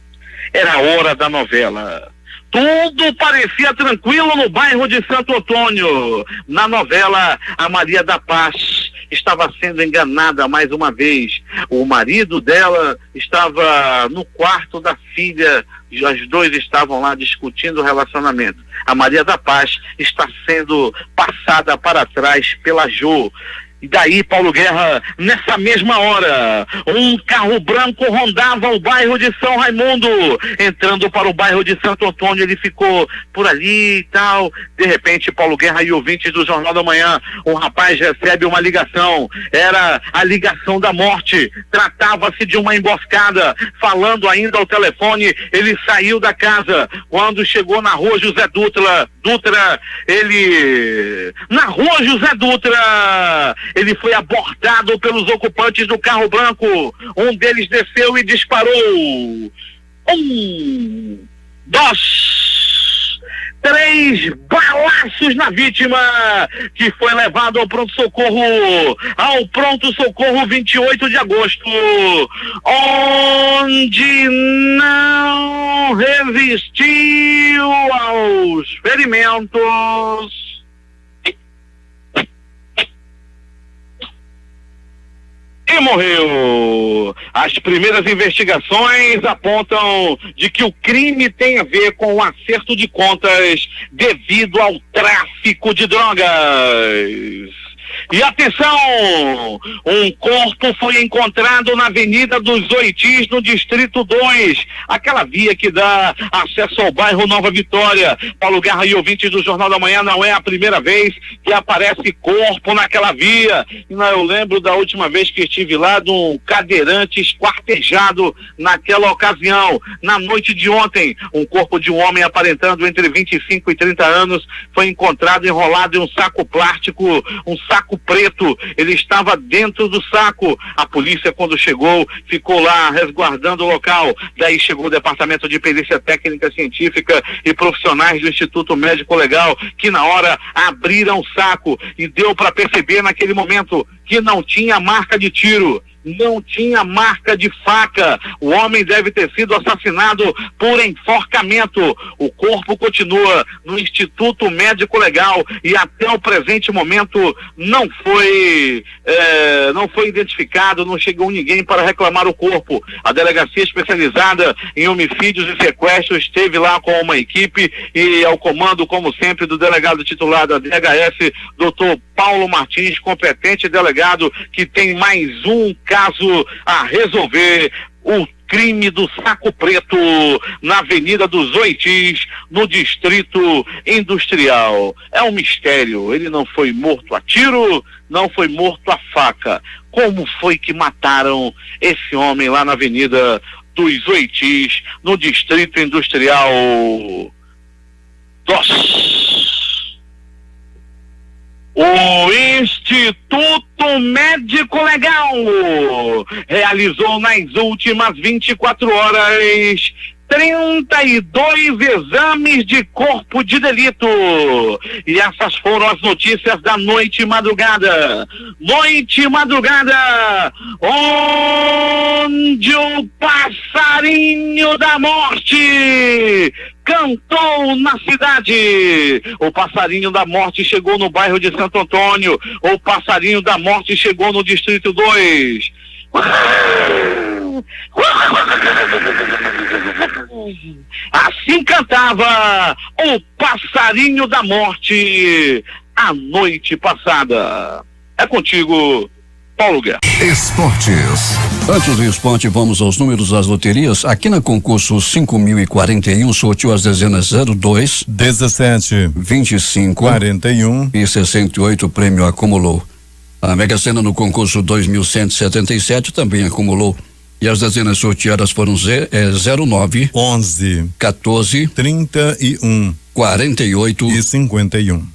Era a hora da novela. Tudo parecia tranquilo no bairro de Santo Antônio. Na novela, a Maria da Paz estava sendo enganada mais uma vez. O marido dela estava no quarto da filha, os dois estavam lá discutindo o relacionamento. A Maria da Paz está sendo passada para trás pela Jo. E daí, Paulo Guerra, nessa mesma hora, um carro branco rondava o bairro de São Raimundo. Entrando para o bairro de Santo Antônio, ele ficou por ali e tal. De repente, Paulo Guerra e ouvintes do Jornal da Manhã, um rapaz recebe uma ligação. Era a ligação da morte. Tratava-se de uma emboscada. Falando ainda ao telefone, ele saiu da casa. Quando chegou na rua José Dutra, na rua José Dutra, ele foi abordado pelos ocupantes do carro branco. Um deles desceu e disparou. 1, 2, 3 balaços na vítima, que foi levado ao pronto-socorro 28 de agosto, onde não resistiu aos ferimentos e morreu. As primeiras investigações apontam de que o crime tem a ver com o acerto de contas devido ao tráfico de drogas. E atenção, um corpo foi encontrado na Avenida dos Oitis, no Distrito 2, aquela via que dá acesso ao bairro Nova Vitória. Paulo Guerra e ouvintes do Jornal da Manhã, não é a primeira vez que aparece corpo naquela via. E eu lembro da última vez que estive lá, de um cadeirante esquartejado naquela ocasião. Na noite de ontem, um corpo de um homem aparentando entre 25 e 30 anos foi encontrado enrolado em um saco plástico, um saco preto. Ele estava dentro do saco. A polícia, quando chegou, ficou lá resguardando o local. Daí chegou o departamento de perícia técnica científica e profissionais do Instituto Médico Legal, que na hora abriram o saco e deu para perceber naquele momento que não tinha marca de tiro, não tinha marca de faca. O homem deve ter sido assassinado por enforcamento. O corpo continua no Instituto Médico Legal e até o presente momento não foi identificado, não chegou ninguém para reclamar o corpo. A delegacia especializada em homicídios e sequestros esteve lá com uma equipe e ao comando, como sempre, do delegado titular da DHS, Dr. Paulo Martins, competente delegado que tem mais um caso a resolver, o crime do saco preto na Avenida dos Oitis, no Distrito Industrial. É um mistério, ele não foi morto a tiro, não foi morto a faca. Como foi que mataram esse homem lá na Avenida dos Oitis, no Distrito Industrial? O Instituto Médico Legal realizou nas últimas 24 horas 32 exames de corpo de delito. E essas foram as notícias da noite e madrugada. Noite e madrugada, onde o passarinho da morte cantou na cidade. O passarinho da morte chegou no bairro de Santo Antônio. O passarinho da morte chegou no Distrito 2. Assim cantava o passarinho da morte a noite passada. É contigo, Paulo Guerra. Esportes. Antes do esporte, vamos aos números das loterias. Aqui na concurso 5.041, sorteou as dezenas 02, 17, 25, 41 e 68, o prêmio acumulou. A Mega Sena no concurso 2.177 também acumulou. E as dezenas sorteadas foram 09, 11, 14, 31 48 e 51.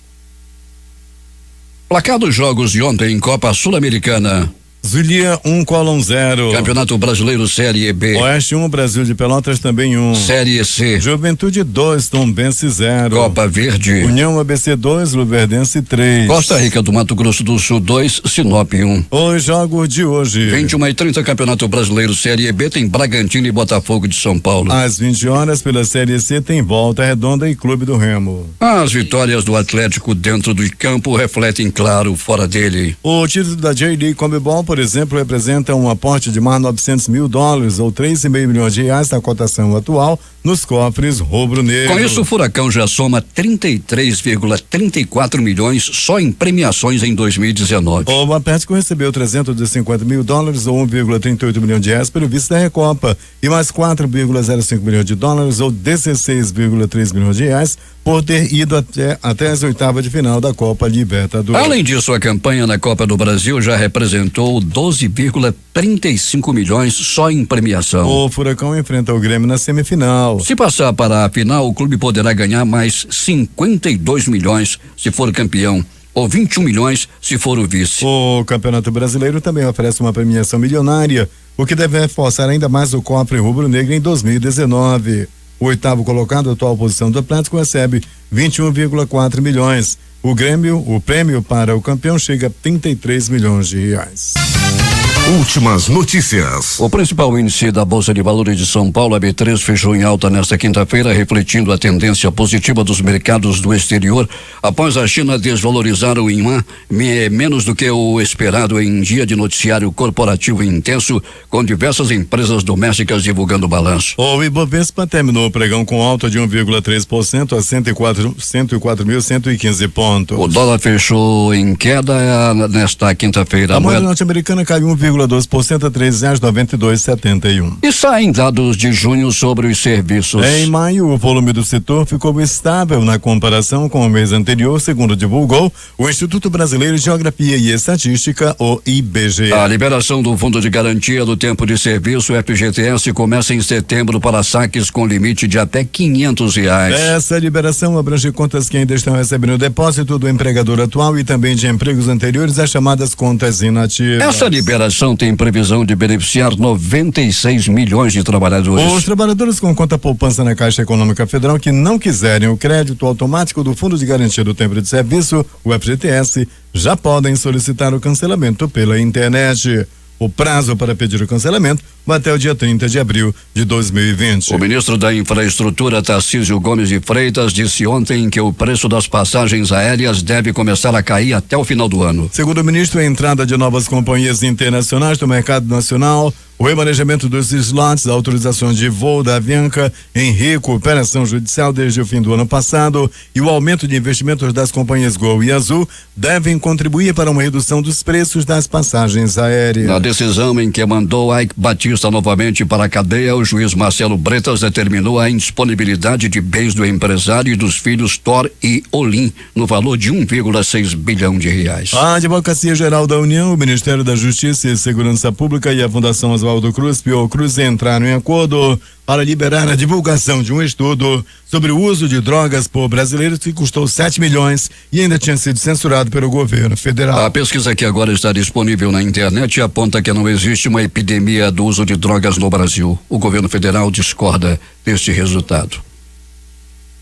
Placar dos jogos de ontem em Copa Sul-Americana. Zulia 1, Colón 0. Campeonato Brasileiro Série B. Oeste 1, Brasil de Pelotas também 1. Série C. Juventude 2, Tombense 0. Copa Verde. União ABC 2, Luverdense 3. Costa Rica do Mato Grosso do Sul 2, Sinop 1. Os jogos de hoje. 21h30, Campeonato Brasileiro Série B, tem Bragantino e Botafogo de São Paulo. Às 20 horas, pela Série C, tem Volta Redonda e Clube do Remo. As vitórias do Atlético dentro do campo refletem, claro, fora dele. O título da J-League Comebol, por exemplo, representa um aporte de mais $900 mil, ou 3,5 milhões de reais da cotação atual nos cofres rubro-negros. Com isso, o Furacão já soma 33,34 milhões só em premiações em 2019. O Atlético recebeu $350 mil, ou 1,38 milhão de reais pelo vice da Recopa, e mais $4,05 milhões, ou 16,3 milhões de reais por ter ido até as oitavas de final da Copa Libertadores. Além disso, a campanha na Copa do Brasil já representou 12,35 milhões só em premiação. O Furacão enfrenta o Grêmio na semifinal. Se passar para a final, o clube poderá ganhar mais 52 milhões se for campeão, ou 21 milhões se for o vice. O Campeonato Brasileiro também oferece uma premiação milionária, o que deve reforçar ainda mais o cofre rubro-negro em 2019. O oitavo colocado, a atual posição do Atlético, recebe 21,4 milhões. O prêmio para o campeão chega a 33 milhões de reais. Últimas notícias. O principal índice da Bolsa de Valores de São Paulo, a B3, fechou em alta nesta quinta-feira, refletindo a tendência positiva dos mercados do exterior, após a China desvalorizar o yuan menos do que o esperado em dia de noticiário corporativo intenso, com diversas empresas domésticas divulgando balanço. O Ibovespa terminou o pregão com alta de 1,3% a 104.115 pontos. O dólar fechou em queda nesta quinta-feira. A moeda norte-americana caiu 1,2% a R$3,9271. E saem dados de junho sobre os serviços. Em maio, o volume do setor ficou estável na comparação com o mês anterior, segundo divulgou o Instituto Brasileiro de Geografia e Estatística, o IBGE. A liberação do Fundo de Garantia do Tempo de Serviço, FGTS, começa em setembro para saques com limite de até R$500. Essa liberação abrange contas que ainda estão recebendo o depósito do empregador atual e também de empregos anteriores às chamadas contas inativas. Essa liberação tem previsão de beneficiar 96 milhões de trabalhadores. Os trabalhadores com conta poupança na Caixa Econômica Federal que não quiserem o crédito automático do Fundo de Garantia do Tempo de Serviço, o FGTS, já podem solicitar o cancelamento pela internet. O prazo para pedir o cancelamento vai até o dia 30 de abril de 2020. O ministro da Infraestrutura, Tarcísio Gomes de Freitas, disse ontem que o preço das passagens aéreas deve começar a cair até o final do ano. Segundo o ministro, a entrada de novas companhias internacionais no mercado nacional, o remanejamento dos slots, a autorização de voo da Avianca em recuperação judicial desde o fim do ano passado e o aumento de investimentos das companhias Gol e Azul devem contribuir para uma redução dos preços das passagens aéreas. Na decisão em que mandou Ike Batista novamente para a cadeia, o juiz Marcelo Bretas determinou a indisponibilidade de bens do empresário e dos filhos Thor e Olim, no valor de R$1,6 bilhão. A Advocacia Geral da União, o Ministério da Justiça e Segurança Pública e a Fundação Oswaldo Cruz, Fiocruz, entraram em acordo para liberar a divulgação de um estudo sobre o uso de drogas por brasileiros que custou 7 milhões e ainda tinha sido censurado pelo governo federal. A pesquisa que agora está disponível na internet aponta que não existe uma epidemia do uso de drogas no Brasil. O governo federal discorda deste resultado.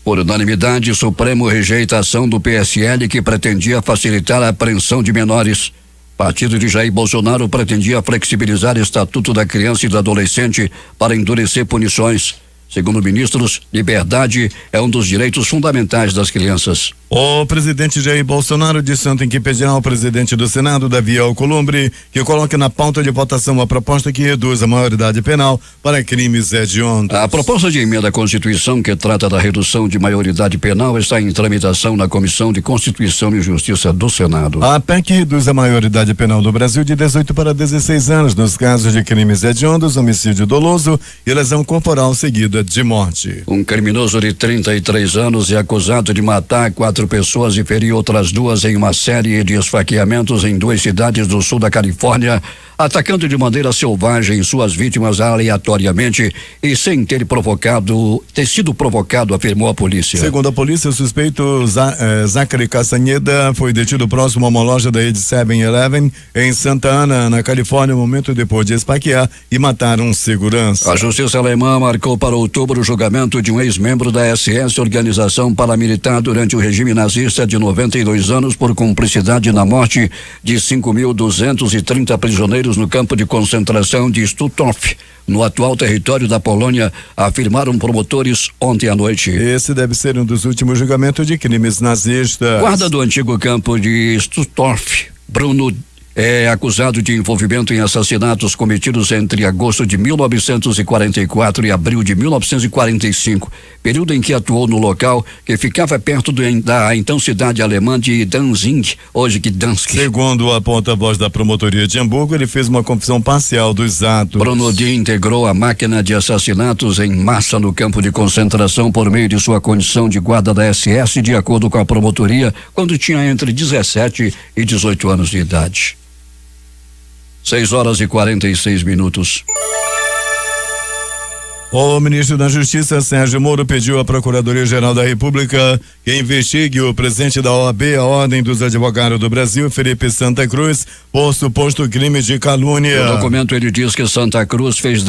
Por unanimidade, o Supremo rejeita a ação do PSL que pretendia facilitar a apreensão de menores. Partido de Jair Bolsonaro pretendia flexibilizar o Estatuto da Criança e do Adolescente para endurecer punições. Segundo ministros, liberdade é um dos direitos fundamentais das crianças. O presidente Jair Bolsonaro disse ontem que pedirá ao presidente do Senado, Davi Alcolumbre, que coloque na pauta de votação a proposta que reduz a maioridade penal para crimes hediondos. A proposta de emenda à Constituição que trata da redução de maioridade penal está em tramitação na Comissão de Constituição e Justiça do Senado. A PEC reduz a maioridade penal do Brasil de 18 para 16 anos nos casos de crimes hediondos, homicídio doloso e lesão corporal seguida de morte. Um criminoso de 33 anos é acusado de matar 4 pessoas e ferir outras 2 em uma série de esfaqueamentos em 2 cidades do sul da Califórnia, atacando de maneira selvagem suas vítimas aleatoriamente e sem ter sido provocado, afirmou a polícia. Segundo a polícia, o suspeito Zachary Castaneda foi detido próximo a uma loja da rede 7-Eleven em Santa Ana, na Califórnia, momento depois de esfaquear e matar um segurança. A justiça alemã marcou para outubro o julgamento de um ex-membro da SS, organização paramilitar durante o regime nazista, de 92 anos, por cumplicidade na morte de 5.230 prisioneiros no campo de concentração de Stutthof, no atual território da Polônia, afirmaram promotores ontem à noite. Esse deve ser um dos últimos julgamentos de crimes nazistas. Guarda do antigo campo de Stutthof, Bruno, é acusado de envolvimento em assassinatos cometidos entre agosto de 1944 e abril de 1945, período em que atuou no local que ficava perto da então cidade alemã de Danzig, hoje Gdansk. Segundo a porta-voz da promotoria de Hamburgo, ele fez uma confissão parcial dos atos. Bruno D. integrou a máquina de assassinatos em massa no campo de concentração por meio de sua condição de guarda da SS, de acordo com a promotoria, quando tinha entre 17 e 18 anos de idade. 6h46. O ministro da Justiça, Sérgio Moro, pediu à Procuradoria-Geral da República que investigue o presidente da OAB, a Ordem dos Advogados do Brasil, Felipe Santa Cruz, por suposto crime de calúnia. No documento ele diz que Santa Cruz fez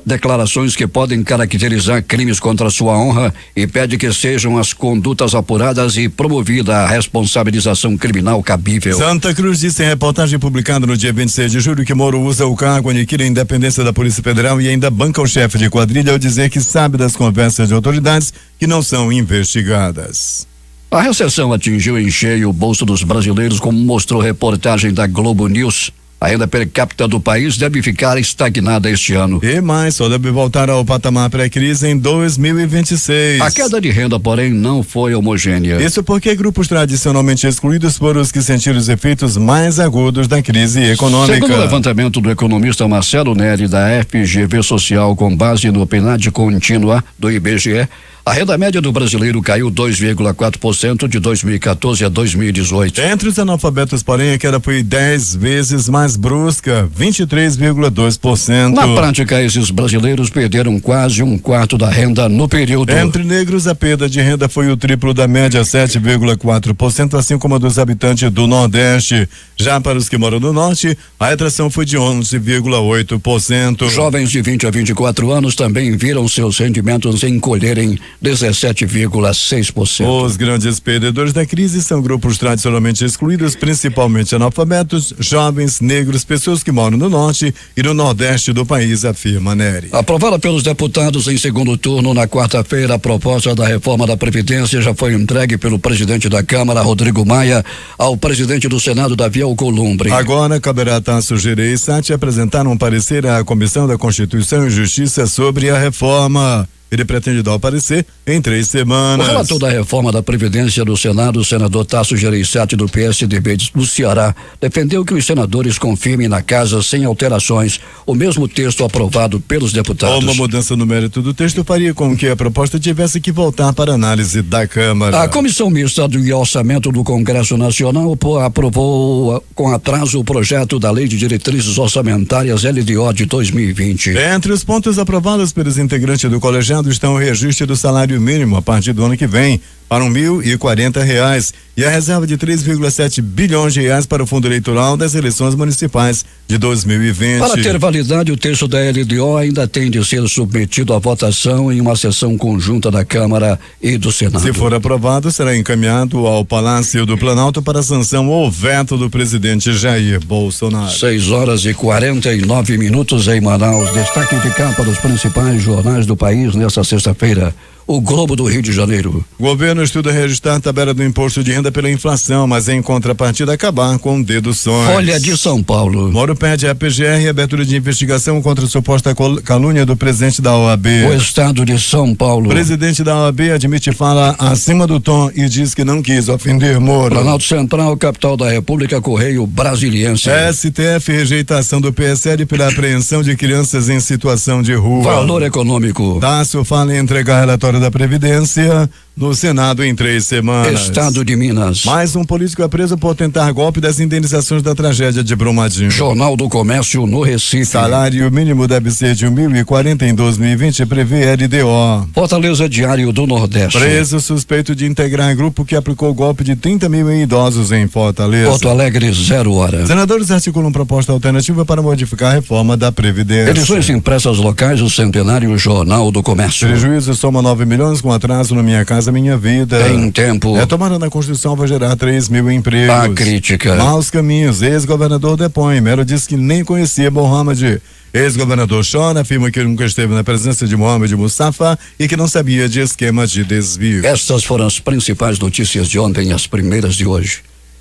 declarações que podem caracterizar crimes contra sua honra e pede que sejam as condutas apuradas e promovida a responsabilização criminal cabível. Santa Cruz disse em reportagem publicada no dia 26 de julho que Moro usa o cargo, aniquila a independência da Polícia Federal e ainda banca o chefe de quadrilha ao dizer que sabe das conversas de autoridades que não são investigadas. A recessão atingiu em cheio o bolso dos brasileiros, como mostrou reportagem da Globo News. A renda per capita do país deve ficar estagnada este ano. E mais, só deve voltar ao patamar pré-crise em 2026. A queda de renda, porém, não foi homogênea. Isso porque grupos tradicionalmente excluídos foram os que sentiram os efeitos mais agudos da crise econômica. Segundo o levantamento do economista Marcelo Neri, da FGV Social, com base no PNAD contínua do IBGE, a renda média do brasileiro caiu 2,4% de 2014 a 2018. Entre os analfabetos, porém, a queda foi 10 vezes mais brusca, 23,2%. Na prática, esses brasileiros perderam quase um quarto da renda no período. Entre negros, a perda de renda foi o triplo da média, 7,4%, assim como a dos habitantes do Nordeste. Já para os que moram no Norte, a retração foi de 11,8%. Jovens de 20 a 24 anos também viram seus rendimentos encolherem 17,6%. Os grandes perdedores da crise são grupos tradicionalmente excluídos, principalmente analfabetos, jovens, negros, pessoas que moram no norte e no nordeste do país, afirma Neri. Aprovada pelos deputados em segundo turno na quarta-feira, a proposta da reforma da Previdência já foi entregue pelo presidente da Câmara, Rodrigo Maia, ao presidente do Senado, Davi Alcolumbre. Agora caberá a Tasso Gereissati apresentar um parecer à Comissão da Constituição e Justiça sobre a reforma. Ele pretende dar o parecer em 3 semanas. O relator da reforma da Previdência do Senado, o senador Tasso Gereissati, do PSDB do Ceará, defendeu que os senadores confirmem na casa, sem alterações, o mesmo texto aprovado pelos deputados. Uma mudança no mérito do texto faria com que a proposta tivesse que voltar para análise da Câmara. A Comissão Mista de Orçamento do Congresso Nacional aprovou com atraso o projeto da Lei de Diretrizes Orçamentárias LDO de 2020. Entre os pontos aprovados pelos integrantes do colegiado estão o reajuste do salário mínimo a partir do ano que vem para R$1.040 e a reserva de 3,7 bilhões de reais para o fundo eleitoral das eleições municipais de 2020. Para ter validade, o texto da LDO ainda tem de ser submetido à votação em uma sessão conjunta da Câmara e do Senado. Se for aprovado, será encaminhado ao Palácio do Planalto para sanção ou veto do presidente Jair Bolsonaro. 6h49 em Manaus. Destaque de capa dos principais jornais do país nesta sexta-feira. O Globo do Rio de Janeiro. O governo estuda reajustar a tabela do imposto de renda pela inflação, mas em contrapartida acabar com deduções. Folha de São Paulo. Moro pede à PGR abertura de investigação contra a suposta calúnia do presidente da OAB. O Estado de São Paulo. O presidente da OAB admite fala acima do tom e diz que não quis ofender Moro. Planalto Central, capital da República, Correio Brasiliense. STF rejeita a ação do PSL pela apreensão de crianças em situação de rua. Valor econômico. Tasso fala em entregar relatório da Previdência no Senado em 3 semanas. Estado de Minas. Mais um político é preso por tentar golpe das indenizações da tragédia de Brumadinho. Jornal do Comércio no Recife. Salário mínimo deve ser de R$1.040 em 2020, prevê LDO. Fortaleza, Diário do Nordeste. Preso suspeito de integrar grupo que aplicou golpe de 30 mil em idosos em Fortaleza. Porto Alegre, 0 hora. Senadores articulam proposta alternativa para modificar a reforma da Previdência. Edições impressas locais, o centenário Jornal do Comércio. Prejuízo soma 9 milhões com atraso no Minha Casa Minha Vida. Em tempo. Retomada na Constituição vai gerar 3 mil empregos. A crítica. Maus caminhos. Ex-governador depõe. Melo diz que nem conhecia Mohamed. Ex-governador chora, afirma que nunca esteve na presença de Mohamed Mustafa e que não sabia de esquema de desvio. Estas foram as principais notícias de ontem, as primeiras de hoje.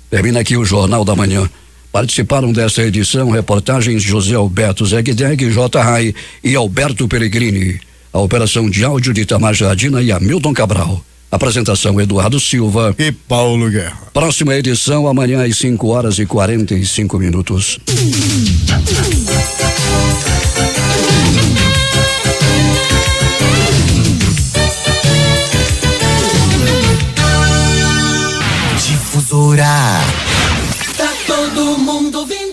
Termina aqui o Jornal da Manhã. Participaram dessa edição reportagens José Alberto Zegdeg, J. Rai e Alberto Peregrini. A operação de áudio de Itamar Jardina e Hamilton Cabral. Apresentação Eduardo Silva e Paulo Guerra. Próxima edição amanhã às 5h45. Difusora. Tá todo mundo ouvindo.